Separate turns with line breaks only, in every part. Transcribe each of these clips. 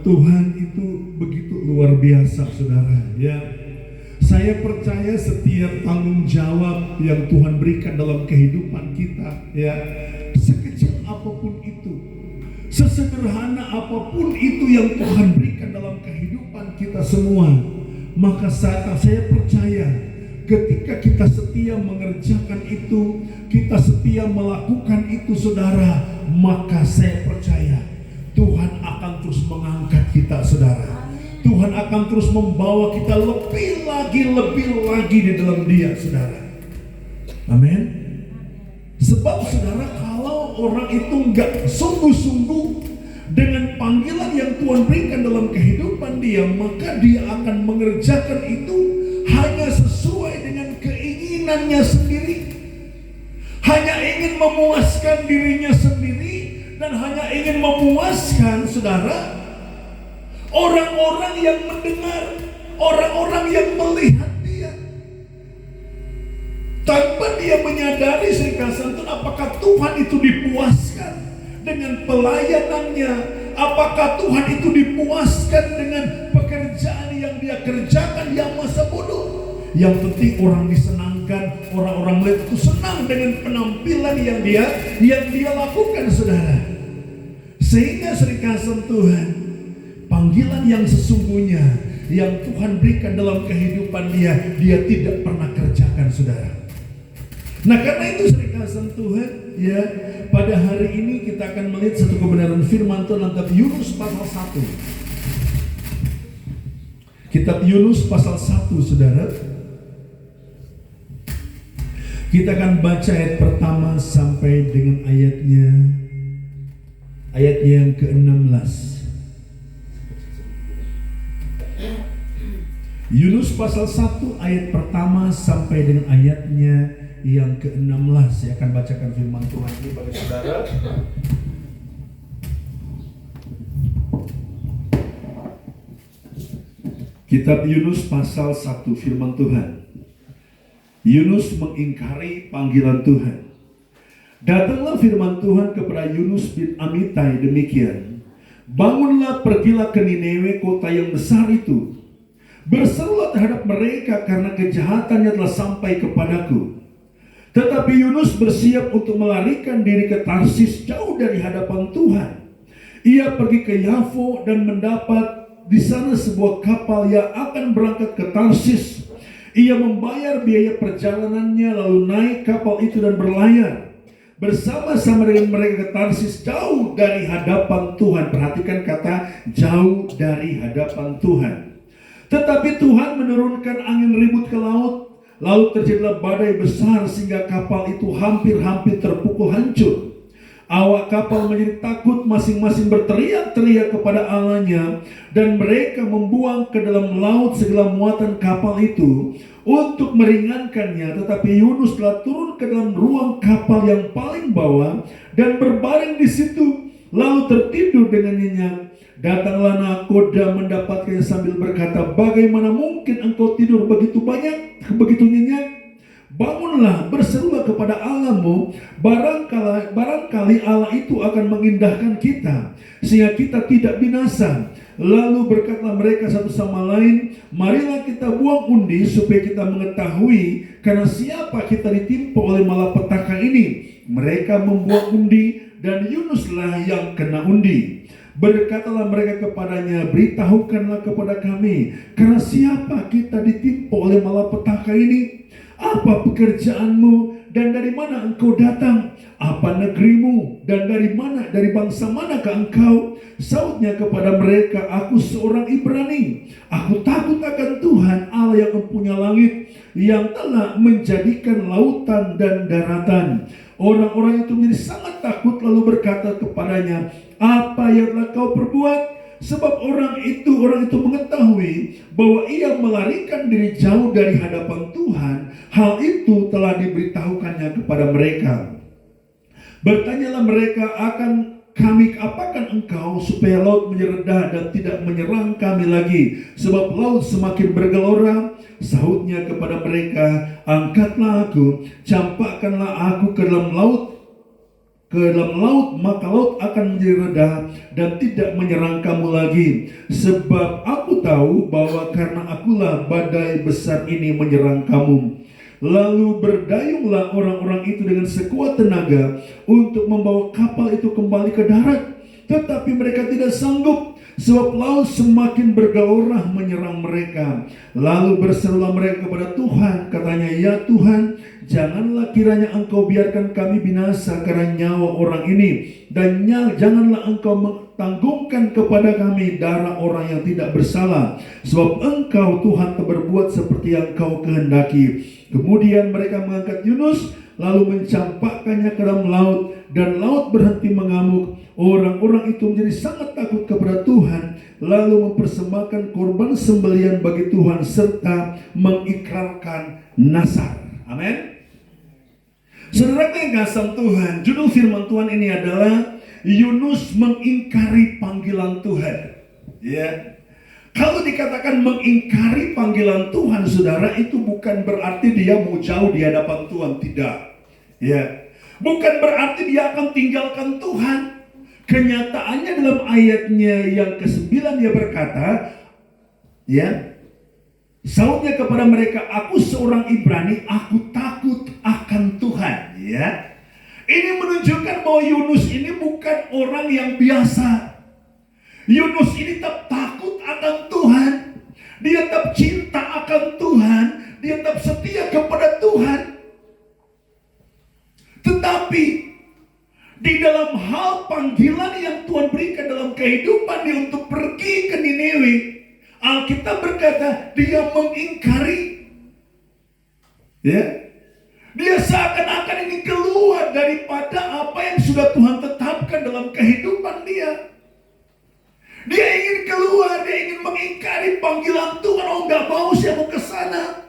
Tuhan itu begitu luar biasa, saudara. Ya, saya percaya setiap tanggung jawab yang Tuhan berikan dalam kehidupan kita, ya, sekecil apapun itu, sesederhana apapun itu yang Tuhan berikan dalam kehidupan kita semua, maka saya percaya ketika kita setia mengerjakan itu, kita setia melakukan itu, saudara, maka saya percaya Tuhan akan terus mengangkat kita, saudara. Tuhan akan terus membawa kita lebih lagi di dalam Dia, saudara. Amin. Sebab, saudara, kalau orang itu enggak sungguh-sungguh dengan panggilan yang Tuhan berikan dalam kehidupan dia, maka dia akan mengerjakan itu hanya sesuai dengan keinginannya sendiri, hanya ingin memuaskan dirinya sendiri, dan hanya ingin memuaskan, saudara, orang-orang yang mendengar, orang-orang yang melihat dia, tanpa dia menyadari apakah Tuhan itu dipuaskan dengan pelayanannya, apakah Tuhan itu dipuaskan dengan pekerjaan yang dia kerjakan yang masa bodoh. Yang penting orang disenangkan, orang-orang melihat itu senang dengan penampilan yang dia lakukan, saudara. Sehingga serikasih Tuhan, panggilan yang sesungguhnya yang Tuhan berikan dalam kehidupan dia tidak pernah kerjakan, saudara. Nah, karena itu serikasih Tuhan, ya, pada hari ini kita akan melihat satu kebenaran firman Tuhan dalam Yunus pasal 1. Kitab Yunus pasal 1, saudara. Kita akan baca ayat pertama sampai dengan ayatnya yang ke-16. Yunus pasal 1 ayat pertama sampai dengan ayatnya yang ke-16. Saya akan bacakan firman Tuhan ini bagi saudara. Kitab Yunus pasal 1, firman Tuhan. Yunus mengingkari panggilan Tuhan. Datanglah firman Tuhan kepada Yunus bin Amitai demikian. Bangunlah, pergilah ke Niniwe, kota yang besar itu. Berserulah terhadap mereka karena kejahatannya telah sampai kepadaku. Tetapi Yunus bersiap untuk melarikan diri ke Tarsis jauh dari hadapan Tuhan. Ia pergi ke Yafo dan mendapat di sana sebuah kapal yang akan berangkat ke Tarsis. Ia membayar biaya perjalanannya lalu naik kapal itu dan berlayar bersama-sama dengan mereka ke Tarsis jauh dari hadapan Tuhan. Perhatikan kata jauh dari hadapan Tuhan. Tetapi Tuhan menurunkan angin ribut ke laut. Lalu terjadilah badai besar sehingga kapal itu hampir-hampir terpukul hancur. Awak kapal menjadi takut, masing-masing berteriak-teriak kepada Allahnya, dan mereka membuang ke dalam laut segala muatan kapal itu untuk meringankannya. Tetapi Yunus telah turun ke dalam ruang kapal yang paling bawah dan berbaring di situ, lalu tertidur dengan nyenyak. Datanglah nakoda mendapatkannya sambil berkata, bagaimana mungkin engkau tidur begitu banyak, begitu nyenyak? Bangunlah, berserulah kepada Allahmu, barangkali Allah itu akan mengindahkan kita, sehingga kita tidak binasa. Lalu berkatalah mereka satu sama lain, marilah kita buang undi supaya kita mengetahui karena siapa kita ditimpa oleh malapetaka ini. Mereka membuang undi dan Yunuslah yang kena undi. Berkatalah mereka kepadanya, beritahukanlah kepada kami, karena siapa kita ditimpa oleh malapetaka ini? Apa pekerjaanmu dan dari mana engkau datang? Apa negerimu dan dari bangsa manakah engkau? Sautnya kepada mereka, aku seorang Ibrani. Aku takut akan Tuhan Allah yang mempunyai langit, yang telah menjadikan lautan dan daratan. Orang-orang itu menjadi sangat takut lalu berkata kepadanya, apa yang telah kau perbuat? Sebab orang itu mengetahui bahwa ia melarikan diri jauh dari hadapan Tuhan. Hal itu telah diberitahukannya kepada mereka. Bertanyalah mereka, apakan engkau supaya laut menyeredah dan tidak menyerang kami lagi? Sebab laut semakin bergelora. Sahutnya kepada mereka, angkatlah aku, campakkanlah aku ke dalam laut, ke dalam laut, maka laut akan menjadi reda dan tidak menyerang kamu lagi. Sebab aku tahu bahwa karena akulah badai besar ini menyerang kamu. Lalu berdayunglah orang-orang itu dengan sekuat tenaga untuk membawa kapal itu kembali ke darat. Tetapi mereka tidak sanggup, sebab laut semakin bergelora menyerang mereka. Lalu berserulah mereka kepada Tuhan, katanya, ya Tuhan, janganlah kiranya engkau biarkan kami binasa karena nyawa orang ini, dan janganlah engkau mentanggungkan kepada kami darah orang yang tidak bersalah, sebab engkau Tuhan berbuat seperti yang kau kehendaki. Kemudian mereka mengangkat Yunus, lalu mencampakkannya ke dalam laut, dan laut berhenti mengamuk. Orang-orang itu menjadi sangat takut kepada Tuhan, lalu mempersembahkan korban sembelihan bagi Tuhan serta mengikrarkan nazar. Amin. Saudara yang kasih Tuhan, judul firman Tuhan ini adalah Yunus mengingkari panggilan Tuhan. Ya. Kalau dikatakan mengingkari panggilan Tuhan, saudara, itu bukan berarti dia mau jauh di hadapan Tuhan, tidak. Ya. Bukan berarti dia akan tinggalkan Tuhan. Kenyataannya dalam ayatnya yang ke-9 dia berkata, ya, sautnya kepada mereka, aku seorang Ibrani, aku takut akan Tuhan. Ya, ini menunjukkan bahwa Yunus ini bukan orang yang biasa. Yunus ini tetap takut akan Tuhan, dia tetap cinta akan Tuhan, dia tetap setia kepada Tuhan. Tetapi di dalam hal panggilan yang Tuhan berikan dalam kehidupan dia untuk pergi ke Niniwe, Alkitab berkata dia mengingkari. Ya, dia seakan-akan ingin keluar daripada apa yang sudah Tuhan tetapkan dalam kehidupan dia. Dia ingin keluar, dia ingin mengingkari panggilan Tuhan. Oh, nggak mau, saya mau ke sana.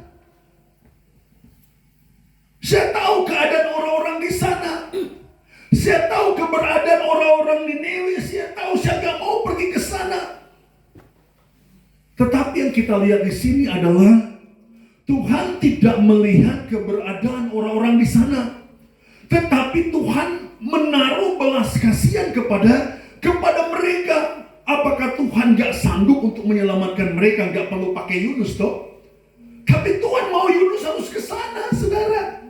Saya tahu keadaan orang-orang di sana. Saya tahu keberadaan orang-orang di Niniwe. Saya tahu, saya nggak mau pergi ke sana. Tetapi yang kita lihat di sini adalah Tuhan tidak melihat keberadaan orang-orang di sana, tetapi Tuhan menaruh belas kasihan kepada mereka. Apakah Tuhan gak sanggup untuk menyelamatkan mereka? Gak perlu pakai Yunus toh. Tapi Tuhan mau Yunus harus ke sana, saudara.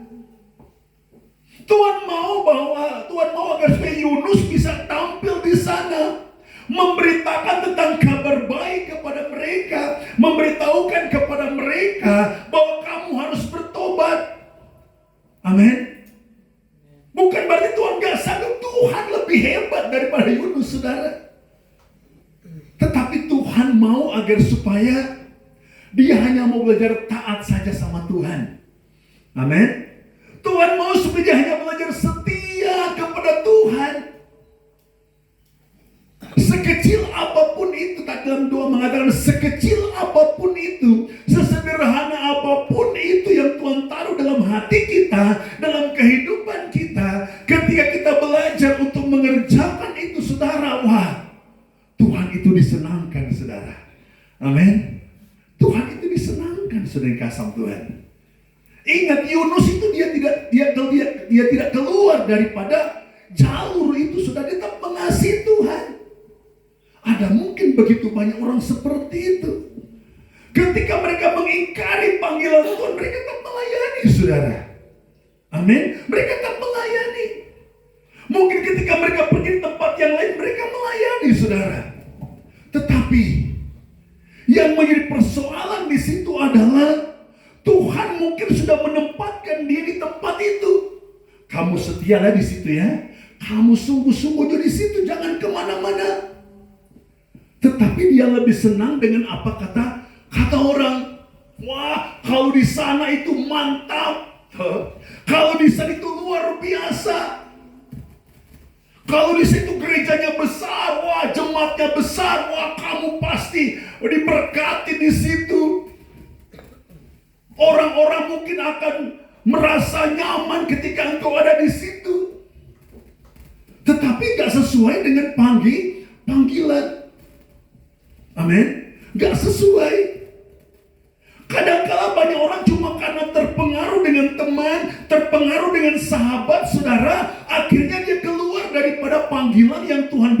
Tuhan mau agar supaya Yunus bisa tampil di sana, memberitakan tentang kabar baik kepada mereka, memberitahukan kepada mereka bahwa kamu harus bertobat. Amin. Bukan berarti Tuhan gak sanggup. Tuhan lebih hebat daripada Yunus, saudara. Tetapi Tuhan mau agar supaya dia hanya mau belajar taat saja sama Tuhan. Amin. Tuhan mau supaya dia hanya belajar setia kepada Tuhan. Sekecil apapun itu, tak dalam doa mengatakan sekecil apapun itu, sesederhana apapun itu yang Tuhan taruh dalam hati kita, dalam kehidupan kita, ketika kita belajar untuk mengerjakan itu, saudara, wah, Tuhan itu disenangkan, saudara. Amin. Tuhan itu disenangkan, saudara kasih Tuhan. Ingat, Yunus itu dia tidak keluar daripada jalur itu, sudah tetap mengasihi Tuhan. Ada mungkin begitu banyak orang seperti itu. Ketika mereka mengingkari panggilan Tuhan, mereka tetap melayani, saudara. Amin. Mereka tetap melayani. Mungkin ketika mereka pergi ke tempat yang lain, mereka melayani, saudara. Tetapi yang menjadi persoalan di situ adalah Tuhan mungkin sudah menempatkan dia di tempat itu. Kamu setialah di situ, ya. Kamu sungguh-sungguh di situ, jangan kemana-mana. Tetapi dia lebih senang dengan apa kata orang. Wah, kalau di sana itu mantap. Kalau di sana itu luar biasa. Kalau di situ gerejanya besar, wah, jemaatnya besar, wah, kamu pasti diberkati di situ. Orang-orang mungkin akan merasa nyaman ketika engkau ada di situ. Tetapi gak sesuai dengan panggilan. Amin. Gak sesuai. Kadang-kala banyak orang cuma karena terpengaruh dengan teman, terpengaruh dengan sahabat, saudara, akhirnya dia keluar daripada panggilan yang Tuhan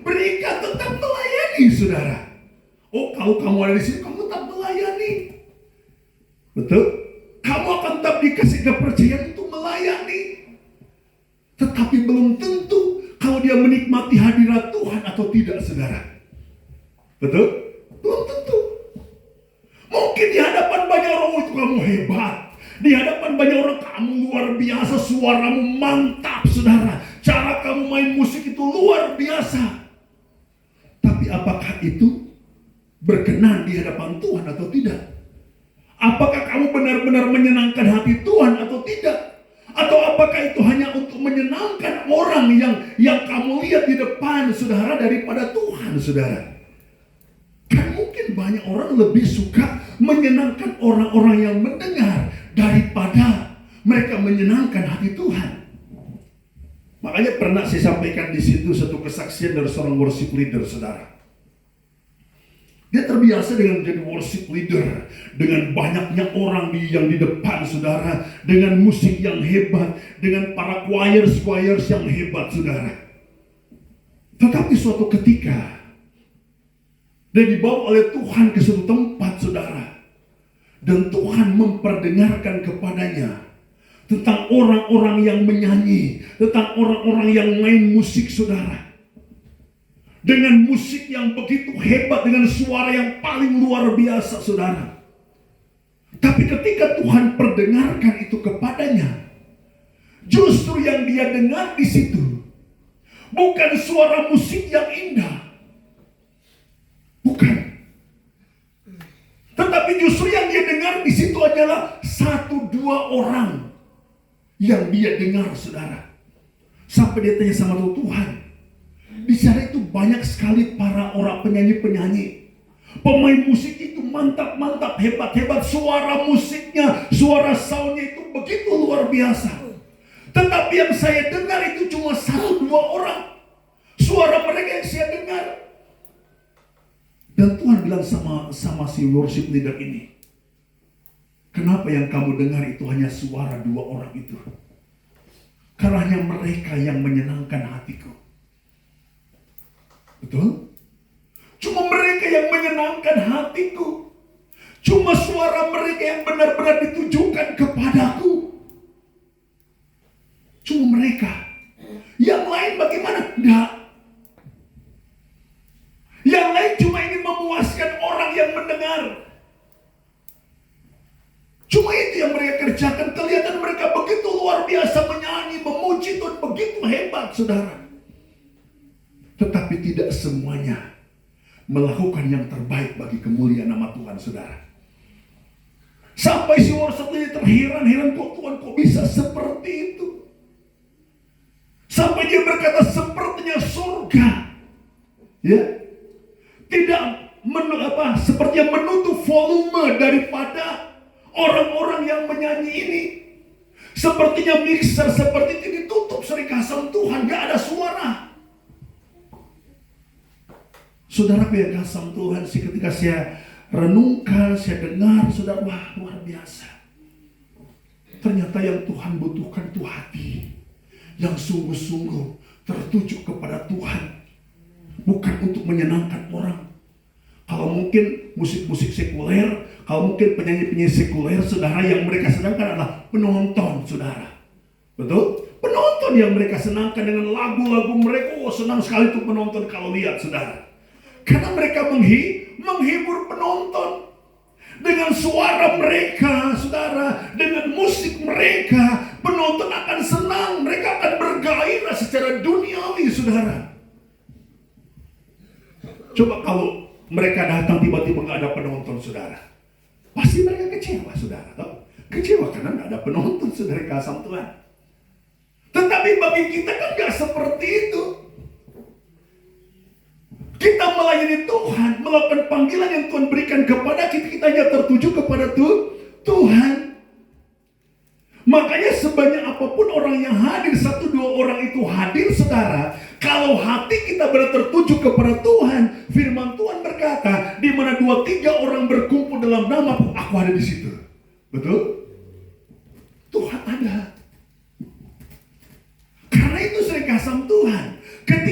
berikan, tetap melayani, saudara. Oh, kalau kamu ada di sini, kamu tetap melayani. Betul? Kamu akan tetap dikasih kepercayaan untuk melayani. Tetapi belum tentu kalau dia menikmati hadirat Tuhan atau tidak, saudara. Betul? Belum tentu. Mungkin di hadapan banyak orang itu kamu hebat. Di hadapan banyak orang kamu luar biasa, suaramu mantap, saudara. Cara kamu main musik itu luar biasa. Tapi apakah itu berkenan di hadapan Tuhan atau tidak? Apakah kamu benar-benar menyenangkan hati Tuhan atau tidak? Atau apakah itu hanya untuk menyenangkan orang yang kamu lihat di depan, saudara, daripada Tuhan, saudara? Kan mungkin banyak orang lebih suka menyenangkan orang-orang yang mendengar daripada mereka menyenangkan hati Tuhan. Makanya pernah saya sampaikan di situ satu kesaksian dari seorang worship leader, saudara. Dia terbiasa dengan menjadi worship leader, dengan banyaknya orang yang di depan, saudara, dengan musik yang hebat, dengan para choirs yang hebat, saudara. Tetapi suatu ketika dia dibawa oleh Tuhan ke suatu tempat, saudara, dan Tuhan memperdengarkan kepadanya tentang orang-orang yang menyanyi, tentang orang-orang yang main musik, saudara. Dengan musik yang begitu hebat, dengan suara yang paling luar biasa, saudara. Tapi ketika Tuhan perdengarkan itu kepadanya, justru yang dia dengar di situ bukan suara musik yang indah, bukan. Tetapi justru yang dia dengar di situ adalah 1-2 orang yang dia dengar, saudara. Sampai dia tanya sama Tuhan, di sana itu banyak sekali para orang penyanyi-penyanyi, pemain musik itu mantap-mantap, hebat-hebat, suara musiknya, suara soundnya itu begitu luar biasa. Tetapi yang saya dengar itu cuma 1-2 orang, suara mereka yang saya dengar. Dan Tuhan bilang sama si worship leader ini, kenapa yang kamu dengar itu hanya suara 2 orang itu? Karena hanya mereka yang menyenangkan hatiku. Betul? Cuma mereka yang menyenangkan hatiku. Cuma suara mereka yang benar-benar ditujukan kepadaku. Cuma mereka. Yang lain bagaimana? Enggak. Yang lain cuma ingin memuaskan orang yang mendengar. Cuma itu yang mereka kerjakan. Kelihatan mereka begitu luar biasa menyanyi, memuji Tuhan, begitu hebat, saudara. Tetapi tidak semuanya melakukan yang terbaik bagi kemuliaan nama Tuhan, saudara. Sampai si worship leader terheran-heran, kok Tuhan kok bisa seperti itu? Sampai dia berkata sepertinya surga, ya, tidak sepertinya menutup volume daripada orang-orang yang menyanyi ini. Sepertinya mixer seperti itu ditutup, serikasam Tuhan, gak ada suara. Saudara, yang kasam Tuhan sih, ketika saya renungkan, saya dengar, saudara, wah, luar biasa. Ternyata yang Tuhan butuhkan itu hati yang sungguh-sungguh tertuju kepada Tuhan, bukan untuk menyenangkan orang. Kalau mungkin musik-musik sekuler, kalau mungkin penyanyi-penyanyi sekuler, saudara, yang mereka senangkan adalah penonton, saudara. Betul? Penonton yang mereka senangkan dengan lagu-lagu mereka. Oh, senang sekali tuh penonton kalau lihat, saudara. Karena mereka menghibur penonton dengan suara mereka, saudara, dengan musik mereka. Penonton akan senang, mereka akan bergairah secara duniawi, saudara. Coba kalau mereka datang tiba-tiba nggak ada penonton, saudara, pasti mereka kecewa, saudara. Kecewa karena nggak ada penonton, saudara, kasam Tuhan. Tetapi bagi kita kan nggak seperti itu. Kita melayani Tuhan, melakukan panggilan yang Tuhan berikan kepada kita, kita hanya tertuju kepada Tuhan. Makanya sebanyak apapun orang yang hadir, 1-2 orang itu hadir, saudara, kalau hati kita benar tertuju kepada Tuhan, firman Tuhan berkata, di mana 2-3 orang berkumpul dalam nama-Ku, Aku ada di situ. Betul? Tuhan ada. Karena itu sering kasam Tuhan.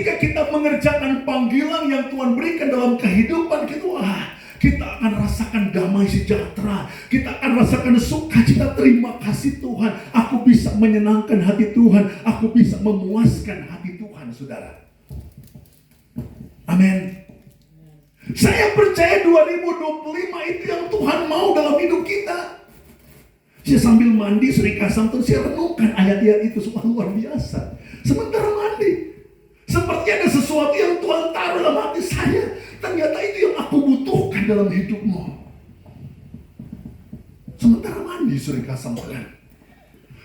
ketika kita mengerjakan panggilan yang Tuhan berikan dalam kehidupan kita, kita akan rasakan damai sejahtera. Kita akan rasakan sukacita. Terima kasih Tuhan, aku bisa menyenangkan hati Tuhan, aku bisa memuaskan hati Tuhan, saudara. Amin. Saya percaya 2025 itu yang Tuhan mau dalam hidup kita. Saya sambil mandi sering kasam terus saya renungkan ayat-ayat itu, semua luar biasa. Sementara mandi, seperti ada sesuatu yang Tuhan taruh dalam hati saya. Ternyata itu yang aku butuhkan dalam hidupmu. Sementara mandi sering kasam tangan.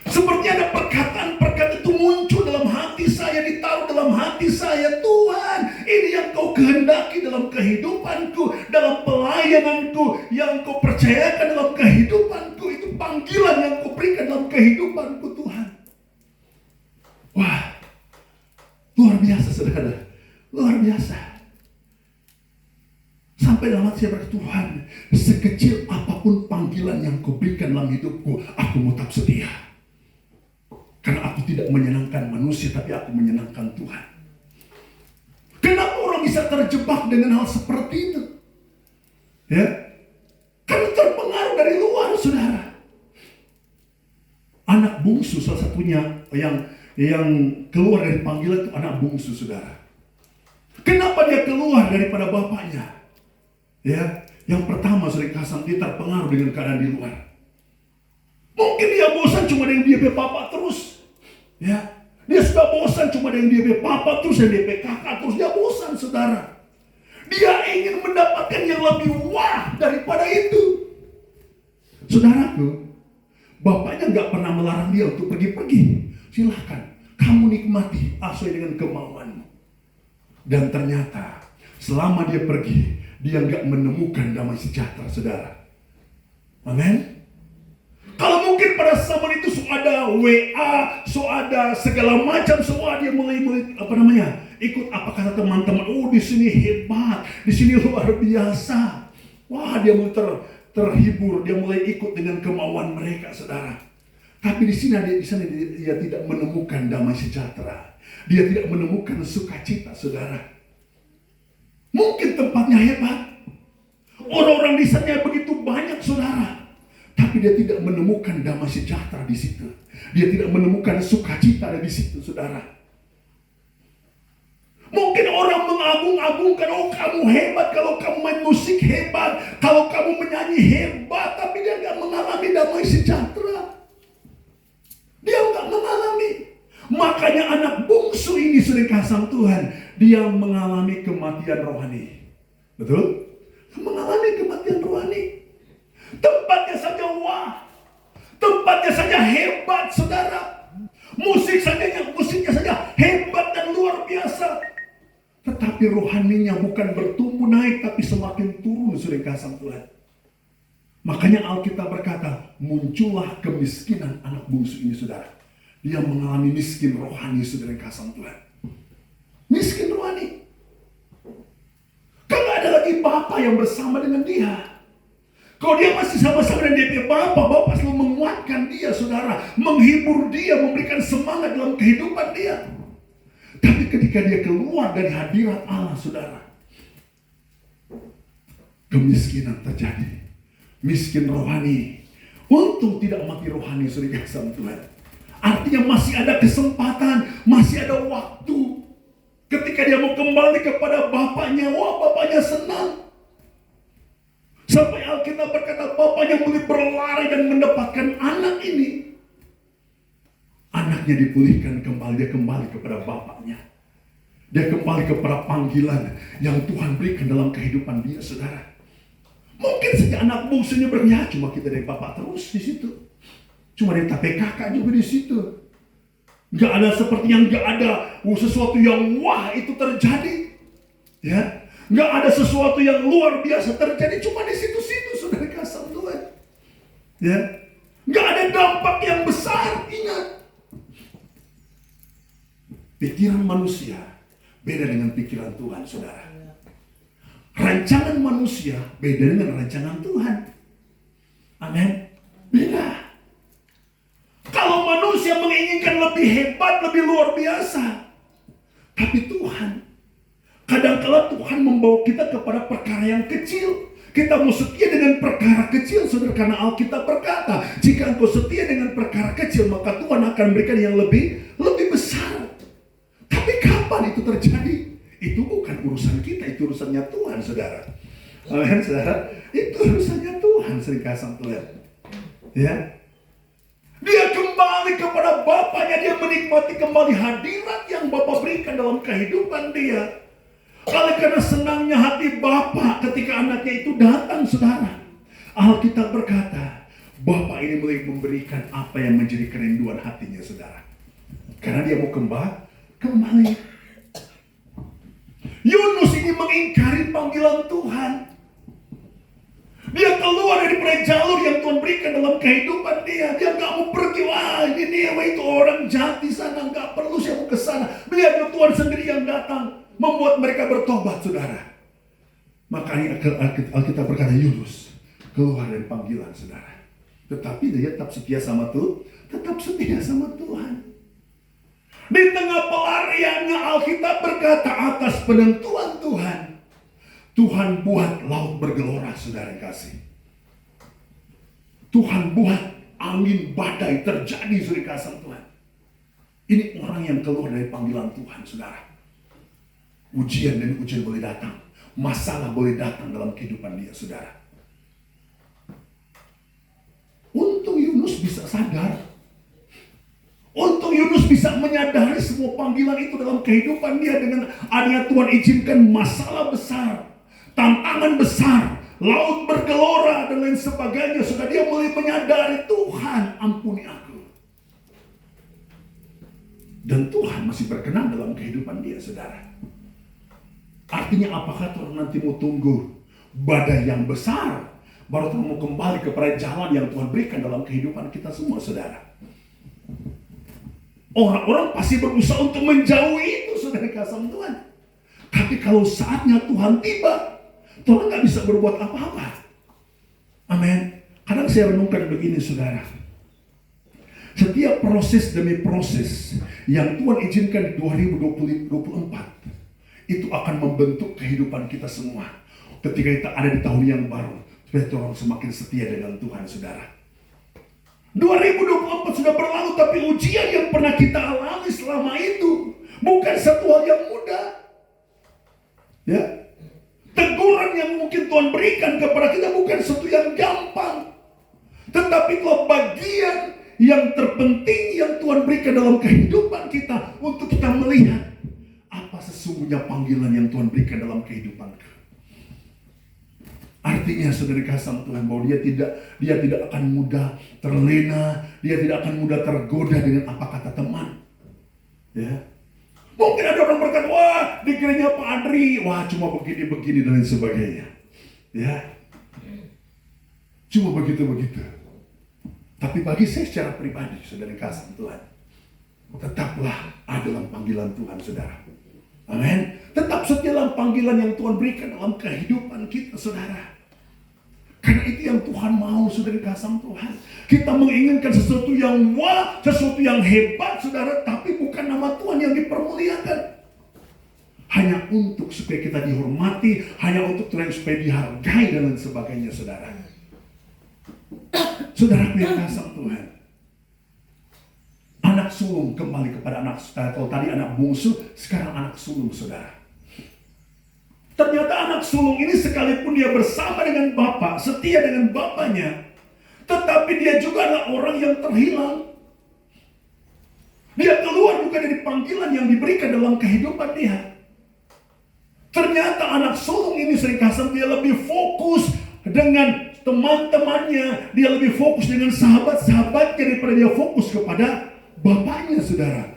Seperti ada perkataan-perkataan itu muncul dalam hati saya, ditaruh dalam hati saya. Tuhan, ini yang kau kehendaki dalam kehidupanku, dalam pelayananku, yang kau percayakan dalam kehidupanku. Itu panggilan yang kau berikan dalam kehidupanku, Tuhan. Wah, luar biasa saudara, luar biasa. Sampai dalam hati saya berkata, Tuhan, sekecil apapun panggilan yang kau berikan dalam hidupku, aku mau tetap setia. Karena aku tidak menyenangkan manusia, tapi aku menyenangkan Tuhan. Kenapa orang bisa terjebak dengan hal seperti itu? Ya, karena terpengaruh dari luar, saudara. Anak bungsu salah satunya yang keluar dari panggilan itu anak bungsu, saudara. Kenapa dia keluar daripada bapaknya? Ya, yang pertama sering kasam, dia terpengaruh dengan keadaan di luar. Mungkin dia bosan cuma dengan dia papa terus. Ya, dia sudah bosan cuma dengan dia papa terus dan dia kakak terus. Dia bosan, saudara. Dia ingin mendapatkan yang lebih wah daripada itu. Saudaraku, bapaknya gak pernah melarang dia untuk pergi-pergi. Silahkan, kamu nikmati sesuai dengan kemauanmu. Dan ternyata selama dia pergi, dia gak menemukan damai sejahtera, saudara. Amin. Kalau mungkin pada zaman itu ada WA, ada segala macam, dia mulai ikut apa kata teman-teman. Oh, di sini hebat, di sini luar biasa. Wah, dia mulai terhibur, dia mulai ikut dengan kemauan mereka, saudara. Tapi di sana dia tidak menemukan damai sejahtera. Dia tidak menemukan sukacita, saudara. Mungkin tempatnya hebat, orang-orang di sana begitu banyak, saudara. Tapi dia tidak menemukan damai sejahtera di situ. Dia tidak menemukan sukacita di situ, saudara. Mungkin orang mengagung-agungkan, oh kamu hebat, kalau kamu main musik hebat, kalau kamu menyanyi hebat, tapi dia nggak mengalami damai sejahtera. Dia nggak mengalami. Makanya anak bungsu ini sering kasam Tuhan, dia mengalami kematian rohani. Betul? Mengalami kematian rohani. Tempatnya saja wah, tempatnya saja hebat, saudara. Musiknya saja hebat dan luar biasa. Tetapi rohaninya bukan bertumbuh naik, tapi semakin turun, sering kasam Tuhan. Makanya Alkitab berkata, muncullah kemiskinan anak bungsu ini, saudara. Dia mengalami miskin rohani, saudara, kasam Tuhan. Miskin rohani. Karena ada lagi Bapa yang bersama dengan dia. Kalau dia masih sama-sama dengan dia Bapa selalu menguatkan dia, saudara, menghibur dia, memberikan semangat dalam kehidupan dia. Tapi ketika dia keluar dari hadirat Allah, saudara, kemiskinan terjadi. Miskin rohani. Untung tidak mati rohani, saudara, sama Tuhan. Artinya masih ada kesempatan, masih ada waktu. Ketika dia mau kembali kepada bapaknya, wah, bapaknya senang. Sampai Alkitab berkata bapaknya mulai berlari dan mendapatkan anak ini. Anaknya dipulihkan kembali, dia kembali kepada bapaknya. Dia kembali kepada panggilan yang Tuhan berikan dalam kehidupan dia, saudara. Mungkin saja anak bungsunya berkata, cuma kita dari bapak terus di situ. Cuma dari kakak juga di situ. Gak ada seperti yang gak ada sesuatu yang wah itu terjadi. Ya. Nggak ada sesuatu yang luar biasa terjadi, cuma di situ-situ, saudara, kasam Tuhan. Ya, nggak ada dampak yang besar. Ingat, pikiran manusia beda dengan pikiran Tuhan, saudara. Rancangan manusia beda dengan rancangan Tuhan. Amin. Beda. Kalau manusia menginginkan lebih hebat, lebih luar biasa, tapi Tuhan Kadang-kala Tuhan membawa kita kepada perkara yang kecil. Kita mau setia dengan perkara kecil, saudara, karena Alkitab berkata, jika engkau setia dengan perkara kecil, maka Tuhan akan berikan yang lebih besar. Tapi kapan itu terjadi? Itu bukan urusan kita, itu urusannya Tuhan, saudara. Amin, saudara. Itu urusannya Tuhan, serikasam Tuhan. Ya, dia kembali kepada Bapaknya, dia menikmati kembali hadirat yang Bapa berikan dalam kehidupan dia. Oleh karena senangnya hati Bapa ketika anaknya itu datang, saudara. Alkitab berkata, Bapa ini mulai memberikan apa yang menjadi kerinduan hatinya, saudara. Karena dia mau kembali. Yunus ini mengingkari panggilan Tuhan. Dia keluar dari jalur yang Tuhan berikan dalam kehidupan dia. Dia gak mau pergi. Wah, ini dia itu orang jahat di sana. Gak perlu saya mau ke sana. Biar Tuhan sendiri yang datang. Membuat mereka bertobat, saudara. Makanya Alkitab berkata, Yunus keluar dari panggilan, saudara. Tetapi dia tetap setia sama Tuhan. Tetap setia sama Tuhan. Di tengah pelariannya, Alkitab berkata, atas penentuan Tuhan, Tuhan buat laut bergelora, saudara kasih. Tuhan buat angin badai terjadi, saudara kasih Tuhan. Ini orang yang keluar dari panggilan Tuhan, saudara. Ujian dan ujian boleh datang. Masalah boleh datang dalam kehidupan dia, saudara. Untung Yunus bisa sadar. Untung Yunus bisa menyadari semua panggilan itu dalam kehidupan dia. Dengan adanya Tuhan izinkan masalah besar, tantangan besar, laut bergelora dan lain sebagainya. Sudah dia mulai menyadari, Tuhan ampuni aku. Dan Tuhan masih berkenan dalam kehidupan dia, saudara. Artinya apakah Tuhan nanti mau tunggu badai yang besar baru Tuhan mau kembali kepada jalan yang Tuhan berikan dalam kehidupan kita semua, saudara? Orang-orang pasti berusaha untuk menjauhi itu, saudara kasih Tuhan. Tapi kalau saatnya Tuhan tiba, Tuhan gak bisa berbuat apa-apa. Amin. Kadang saya renungkan begini, saudara. Setiap proses demi proses yang Tuhan izinkan di 2024 itu akan membentuk kehidupan kita semua. Ketika kita ada di tahun yang baru, supaya orang semakin setia dengan Tuhan, saudara. 2024 sudah berlalu, tapi ujian yang pernah kita alami selama itu bukan satu hal yang mudah. Ya, teguran yang mungkin Tuhan berikan kepada kita bukan satu yang gampang. Tetapi kalau bagian yang terpenting yang Tuhan berikan dalam kehidupan kita untuk kita melihat apa sesungguhnya panggilan yang Tuhan berikan dalam kehidupan. Artinya, saudara kasih Tuhan, bahwa dia tidak akan mudah terlena, dia tidak akan mudah tergoda dengan apa kata teman. Ya, mungkin ada orang berkata, wah di gereja Pak Adri, wah cuma begini dan lain sebagainya. Ya, cuma begitu. Tapi bagi saya secara pribadi, saudara kasih Tuhan, tetaplah ada dalam panggilan Tuhan, saudara. Amin. Tetap setia dalam panggilan yang Tuhan berikan dalam kehidupan kita, saudara. Karena itu yang Tuhan mau, saudara kasih Tuhan. Kita menginginkan sesuatu yang wah, sesuatu yang hebat, saudara. Tapi bukan nama Tuhan yang dipermuliakan. Hanya untuk supaya kita dihormati, hanya untuk Tuhan supaya dihargai dan lain sebagainya, saudara. Saudara yang kasih Tuhan. Anak sulung kembali kepada anak, kalau tadi anak bungsu, sekarang anak sulung, saudara. Ternyata anak sulung ini sekalipun dia bersama dengan bapak, setia dengan bapaknya, tetapi dia juga adalah orang yang terhilang. Dia keluar bukan dari panggilan yang diberikan dalam kehidupan dia. Ternyata anak sulung ini seringkali dia lebih fokus dengan teman-temannya, dia lebih fokus dengan sahabat-sahabatnya daripada dia fokus kepada bapaknya, saudara.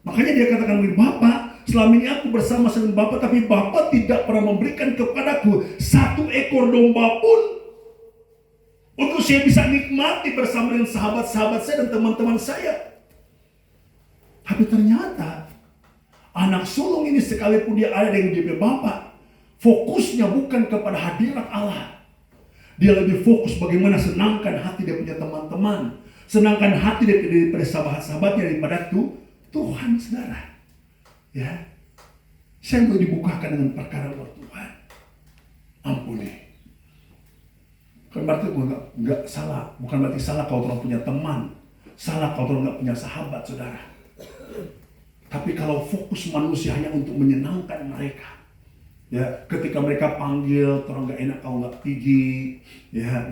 Makanya dia katakan, Bapak, selama ini aku bersama dengan Bapak, tapi Bapak tidak pernah memberikan kepadaku satu ekor domba pun untuk saya bisa nikmati bersama dengan sahabat-sahabat saya dan teman-teman saya. Tapi ternyata anak sulung ini sekalipun dia ada dengan dia Bapak, fokusnya bukan kepada hadirat Allah. Dia lebih fokus bagaimana senangkan hati dia punya teman-teman, senangkan hati daripada sahabat-sahabatnya daripada Tuhan, saudara. Ya, Saya mau dibukakan dengan perkara buat Tuhan. Ampuni. Kan berarti nggak salah. Bukan berarti salah kalau orang punya teman. Salah kalau orang nggak punya sahabat, saudara. Tapi kalau fokus manusia hanya untuk menyenangkan mereka, ya, ketika mereka panggil, orang nggak enak kalau nggak pergi, ya,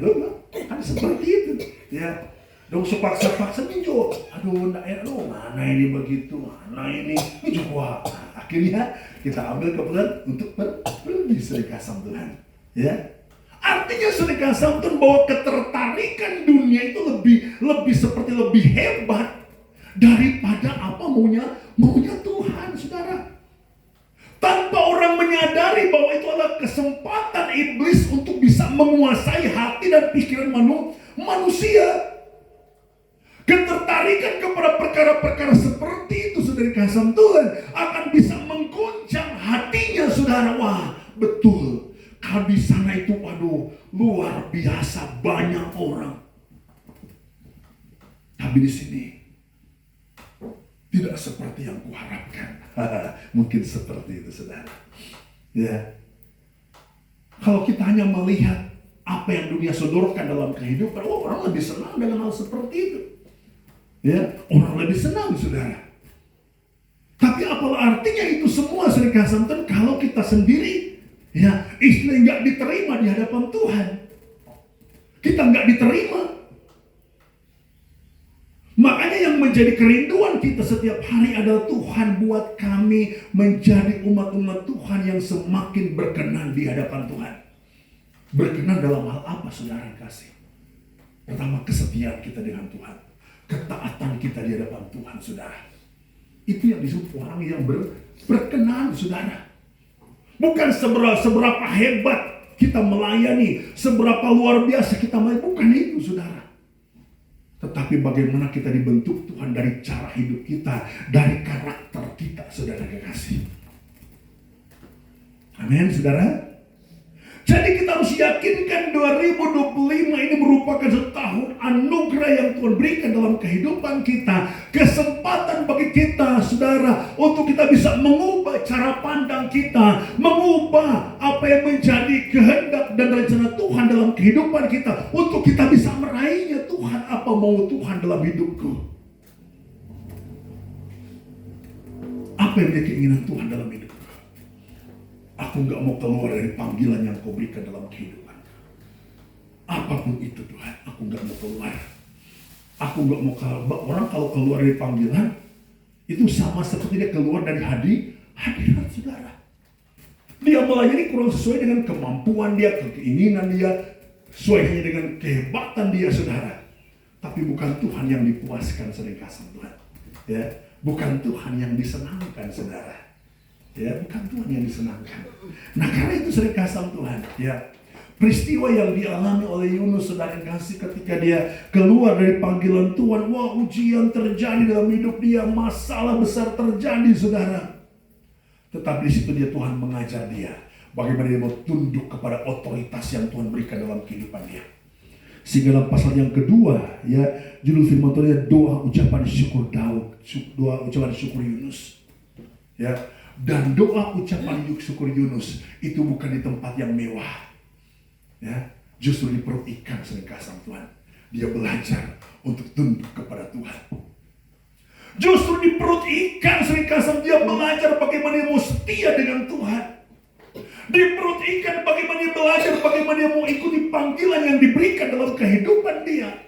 kan seperti itu, ya, dong sepaksa-paksa minjol, aduh nggak enak, mana ini begitu, mana ini juga, akhirnya kita ambil keputusan untuk pergi sedekah sama Tuhan, ya. Artinya sedekah sama Tuhan bahwa ketertarikan dunia itu lebih seperti lebih hebat daripada apa maunya Tuhan, saudara. Tanpa orang menyadari bahwa itu adalah kesempatan iblis untuk bisa menguasai hati dan pikiran manusia. Ketertarikan kepada perkara-perkara seperti itu, saudara kasih Tuhan, akan bisa mengguncang hatinya, saudara. Wah, betul. Kalau di sana itu, waduh, luar biasa banyak orang. Tapi di sini tidak seperti yang kuharapkan. Mungkin seperti itu, saudara. Ya. Kalau kita hanya melihat apa yang dunia sodorkan dalam kehidupan, orang lebih senang dengan hal seperti itu. Ya, orang lebih senang, saudara. Tapi apalah artinya itu semua, saudara Santan, kalau kita sendiri, ya, istilah nggak diterima di hadapan Tuhan. Kita nggak diterima. Makanya yang menjadi kerinduan kita setiap hari adalah Tuhan buat kami menjadi umat-umat Tuhan yang semakin berkenan di hadapan Tuhan. Berkenan dalam hal apa, saudara yang kasih? Pertama, kesetiaan kita dengan Tuhan. Ketaatan kita di hadapan Tuhan, saudara. Itu yang disebut orang yang berkenan, saudara. Bukan seberapa hebat kita melayani, seberapa luar biasa kita melayani. Bukan itu, saudara. Tetapi bagaimana kita dibentuk Tuhan dari cara hidup kita, dari karakter kita, saudara kekasih. Amin, saudara. Jadi kita harus yakinkan 2025 ini merupakan setahun anugerah yang Tuhan berikan dalam kehidupan kita. Kesempatan bagi kita, saudara, untuk kita bisa mengubah cara pandang kita, mengubah apa yang menjadi kehendak dan rencana Tuhan dalam kehidupan kita, untuk kita bisa meraihnya. Tuhan, apa mau Tuhan dalam hidupku? Apa yang menjadi keinginan Tuhan dalam hidupku? Aku gak mau keluar dari panggilan yang kau berikan dalam kehidupan. Apapun itu, Tuhan, aku gak mau keluar. Aku gak mau keluar. Orang kalau keluar dari panggilan, itu sama seperti dia keluar dari hadirat, saudara. Dia melayani kurang sesuai dengan kemampuan dia, keinginan dia, sesuai hanya dengan kehebatan dia, saudara. Tapi bukan Tuhan yang dipuaskan, saudara kasih Tuhan. Ya, bukan Tuhan yang disenangkan, saudara. Ya, bukan Tuhan yang disenangkan. Nah, karena itu sering kasih Tuhan. Ya, peristiwa yang dialami oleh Yunus, saudara kasih, ketika dia keluar dari panggilan Tuhan, wah, ujian terjadi dalam hidup dia, masalah besar terjadi, saudara. Tetapi di situ dia, Tuhan mengajar dia bagaimana dia mau tunduk kepada otoritas yang Tuhan berikan dalam kehidupan dia. Sehingga dalam pasal yang kedua, ya, judul firman Tuhan, doa ucapan syukur Daud, doa ucapan syukur Yunus. Ya. Dan doa ucapan syukur Yunus itu bukan di tempat yang mewah, ya, justru di perut ikan kasih Tuhan. Dia belajar untuk tunduk kepada Tuhan. Justru di perut ikan kasih dia belajar bagaimana dia mau setia dengan Tuhan. Di perut ikan bagaimana dia belajar bagaimana dia mau ikuti panggilan yang diberikan dalam kehidupan dia.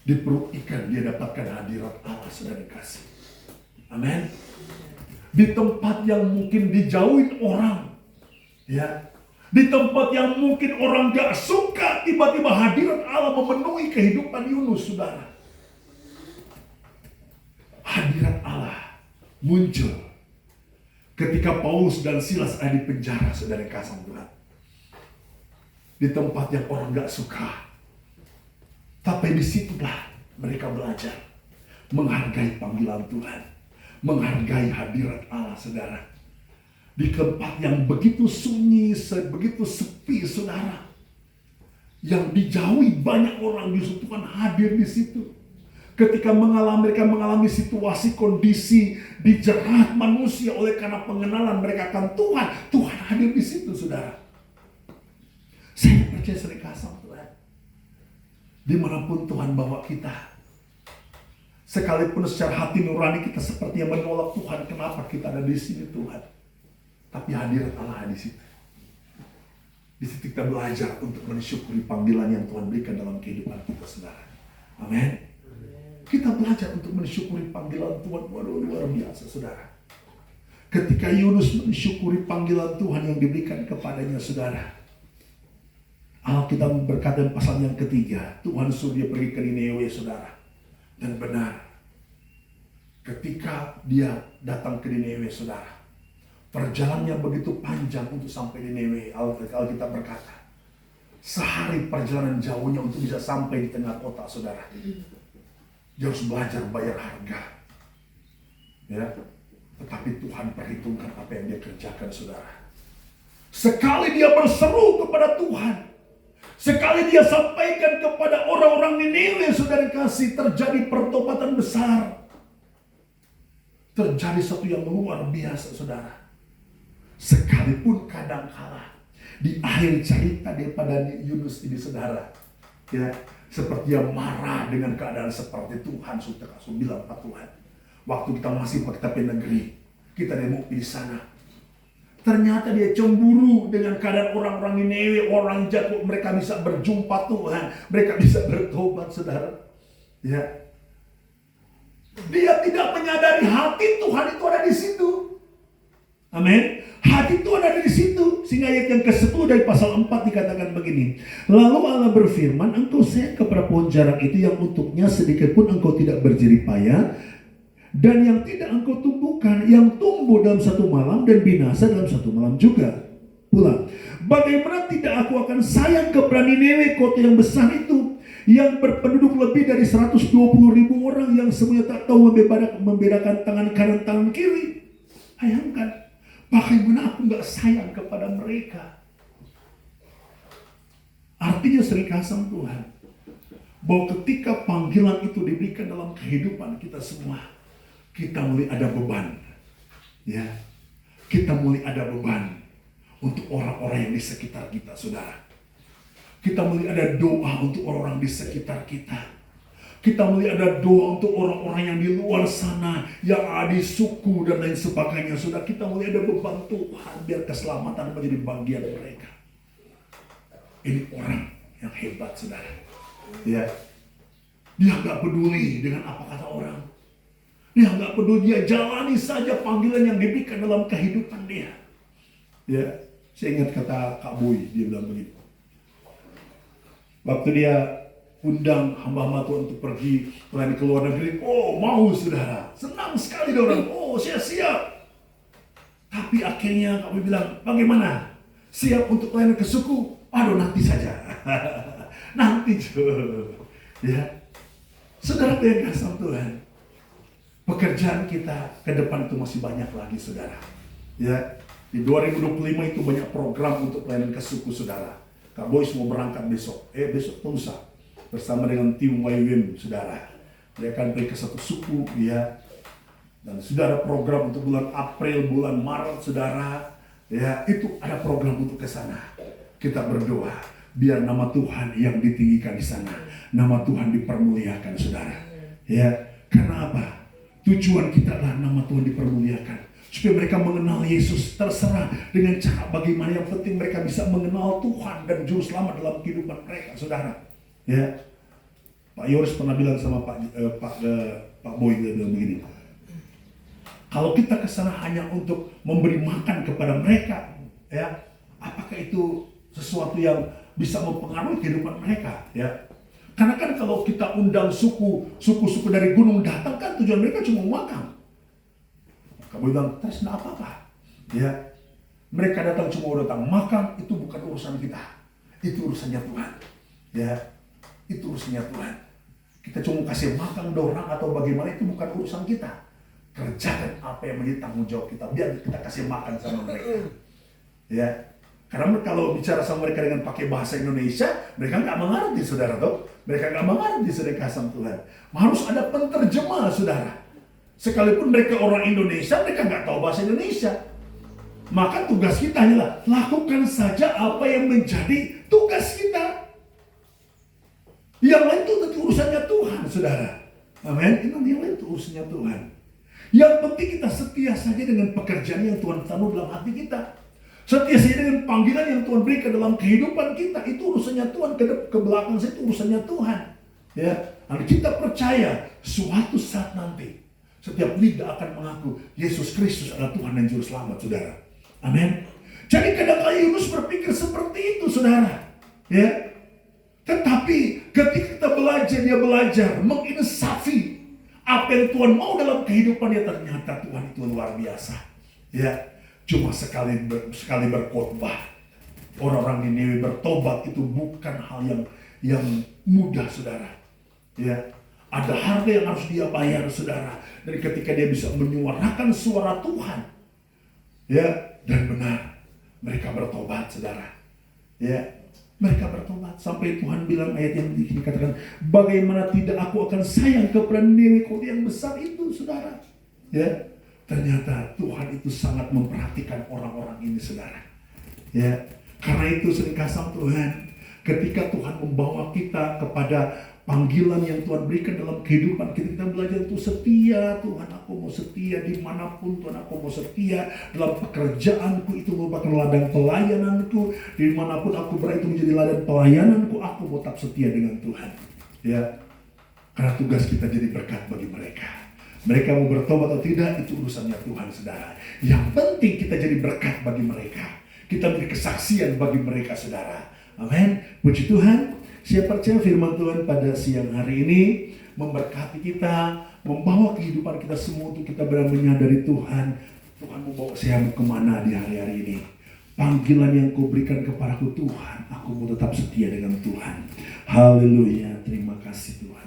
Di perut ikan dia dapatkan hadirat Allah, saudara kasih. Amin. Di tempat yang mungkin dijauhin orang, ya, di tempat yang mungkin orang gak suka, tiba-tiba hadirat Allah memenuhi kehidupan Yunus, saudara. Hadirat Allah muncul ketika Paulus dan Silas ada di penjara, saudara kasih Tuhan. Di tempat yang orang gak suka, tapi disitulah mereka belajar menghargai panggilan Tuhan, menghargai hadirat Allah, saudara. Di tempat yang begitu sunyi, begitu sepi, saudara, yang dijauhi banyak orang, justru Tuhan hadir di situ. Ketika mereka mengalami situasi, kondisi, dijerat manusia oleh karena pengenalan mereka akan Tuhan. Tuhan hadir di situ, saudara. Saya percaya serikasam Tuhan. Dimanapun Tuhan bawa kita, sekalipun secara hati nurani kita seperti yang menolak Tuhan, kenapa kita ada di sini Tuhan? Tapi hadirat Allah di situ. Di situ kita belajar untuk mensyukuri panggilan yang Tuhan berikan dalam kehidupan kita, saudara. Amin. Kita belajar untuk mensyukuri panggilan Tuhan. Waduh, luar biasa, saudara. Ketika Yunus mensyukuri panggilan Tuhan yang diberikan kepadanya, saudara, Alkitab berkata di pasal yang ketiga, Tuhan suruh dia pergi ke Niniwe, saudara. Dan benar, ketika dia datang ke Niniwe, saudara, perjalanannya begitu panjang untuk sampai di Niniwe. Alkitab berkata, sehari perjalanan jauhnya untuk bisa sampai di tengah kota, saudara. Dia harus belajar bayar harga. Ya, tetapi Tuhan perhitungkan apa yang dia kerjakan, saudara. Sekali dia berseru kepada Tuhan, sekali dia sampaikan kepada orang-orang Niniwe, saudara kasih, terjadi pertobatan besar. Terjadi sesuatu yang luar biasa, saudara. Sekalipun kadangkala di akhir cerita daripada Yunus ini, saudara, ya, seperti dia marah dengan keadaan seperti Tuhan sudah bilang, Pak Tuhan, waktu kita masih pakai negeri, kita demo di sana. Ternyata dia cemburu dengan keadaan orang-orang Niniwe, orang jahat, mereka bisa berjumpa Tuhan, mereka bisa bertobat, saudara. Ya, dia tidak menyadari hati Tuhan itu ada di situ. Amin. Hati Tuhan ada di situ. Sehingga ayat yang ke-10 dari pasal 4 dikatakan begini. Lalu Allah berfirman, engkau sayang kepada pohon jarang itu yang untuknya sedikit pun engkau tidak berjerih payah, dan yang tidak engkau tumbuhkan, yang tumbuh dalam satu malam dan binasa dalam satu malam juga. Pula, bagaimana tidak aku akan sayang kepada Niniwe, kota yang besar itu, yang berpenduduk lebih dari 120.000 orang, yang semuanya tak tahu membedakan tangan kanan tangan kiri. Bayangkan, bagaimana aku gak sayang kepada mereka. Artinya serikasam Tuhan, bahwa ketika panggilan itu diberikan dalam kehidupan kita semua, kita mulai ada beban. Ya, kita mulai ada beban untuk orang-orang yang di sekitar kita, saudara. Kita mulai ada doa untuk orang-orang di sekitar kita. Kita mulai ada doa untuk orang-orang yang di luar sana, yang ada di suku dan lain sebagainya. Sudah, kita mulai ada beban Tuhan, biar keselamatan menjadi bagian mereka. Ini orang yang hebat, saudara. Ya, dia gak peduli dengan apa kata orang. Dia gak peduli, dia jalani saja panggilan yang diberikan dalam kehidupan dia. Ya, saya ingat kata Kak Boy, dia bilang begitu. Waktu dia undang hamba-hamba Tuhan untuk pergi melayani ke luar negeri, oh mau, saudara, senang sekali dia orang, oh saya siap. Tapi akhirnya kami bilang, bagaimana? Siap untuk melayani ke suku? Aduh, nanti saja. Nanti tuh. Ya, saudara yang kasih Tuhan, pekerjaan kita ke depan itu masih banyak lagi, saudara. Ya, di 2025 itu banyak program untuk pelayanan ke suku, saudara. Kak Boy mau berangkat besok, lusa, bersama dengan tim YWM, saudara. Dia akan pergi ke satu suku, ya. Dan saudara, program untuk bulan April, bulan Maret, saudara, ya, itu ada program untuk ke sana. Kita berdoa biar nama Tuhan yang ditinggikan di sana, nama Tuhan dipermuliakan, saudara. Ya, karena apa? Tujuan kita adalah nama Tuhan dipermuliakan, supaya mereka mengenal Yesus. Terserah dengan cara bagaimana, yang penting mereka bisa mengenal Tuhan dan Juru Selamat dalam kehidupan mereka, saudara. Ya, Pak Yoris pernah bilang sama Pak Boy, dia bilang begini, kalau kita kesana hanya untuk memberi makan kepada mereka, ya, apakah itu sesuatu yang bisa mempengaruhi kehidupan mereka? Ya, karena kan kalau kita undang suku-suku dari gunung datang, kan tujuan mereka cuma makan. Kamu bilang, terus enggak apa-apa. Ya, mereka datang cuma datang makan, itu bukan urusan kita. Itu urusannya Tuhan. Ya, itu urusannya Tuhan. Kita cuma kasih makan orang atau bagaimana, itu bukan urusan kita. Kerjakan apa yang menjadi tanggung jawab kita, biar kita kasih makan sama mereka. Ya, Karena kalau bicara sama mereka dengan pakai bahasa Indonesia, mereka nggak mengerti, saudara toh. Mereka nggak mengerti, saudara kasih Tuhan. Harus ada penterjemah, saudara. Sekalipun mereka orang Indonesia, mereka nggak tahu bahasa Indonesia. Maka tugas kita adalah lakukan saja apa yang menjadi tugas kita. Yang lain itu urusannya Tuhan, saudara. Amin. Yang lain itu urusannya Tuhan. Yang penting kita setia saja dengan pekerjaan yang Tuhan taruh dalam hati kita. Setia saja dengan panggilan yang Tuhan berikan dalam kehidupan kita. Itu urusannya Tuhan. Ke belakang saya itu urusannya Tuhan. Ya, dan kita percaya suatu saat nanti setiap lidah akan mengaku Yesus Kristus adalah Tuhan dan Juru Selamat, saudara. Amin. Jadi kadang-kadang Yunus berpikir seperti itu, saudara. Ya. Tetapi ketika kita belajar, dia belajar menginsafi apa yang Tuhan mau dalam kehidupannya, ternyata Tuhan itu luar biasa. Ya. Cuma sekali berkhotbah, orang-orang Niniwe bertobat itu bukan hal yang mudah, saudara. Ya, ada harga yang harus dia bayar, saudara. Dan ketika dia bisa menyuarakan suara Tuhan, ya, dan benar, mereka bertobat, saudara. Ya, mereka bertobat sampai Tuhan bilang ayat yang dikatakan, bagaimana tidak aku akan sayang kepada Niniwe kota yang besar itu, saudara. Ya. Ternyata Tuhan itu sangat memperhatikan orang-orang ini, saudara. Ya, karena itu sering kasih Tuhan, ketika Tuhan membawa kita kepada panggilan yang Tuhan berikan dalam kehidupan kita, kita belajar untuk setia. Tuhan, aku mau setia dimanapun. Tuhan, aku mau setia dalam pekerjaanku, itu merupakan ladang pelayananku. Dimanapun aku berada itu menjadi ladang pelayananku, aku mau tetap setia dengan Tuhan. Ya, karena tugas kita jadi berkat bagi mereka. Mereka mau bertobat atau tidak, itu urusannya Tuhan, saudara. Yang penting kita jadi berkat bagi mereka. Kita beri kesaksian bagi mereka, saudara. Amin. Puji Tuhan. Saya percaya firman Tuhan pada siang hari ini memberkati kita, membawa kehidupan kita semua untuk kita benar menyadari Tuhan. Tuhan membawa saya kemana di hari-hari ini. Panggilan yang kau berikan kepadaku, Tuhan, aku mau tetap setia dengan Tuhan. Haleluya. Terima kasih, Tuhan.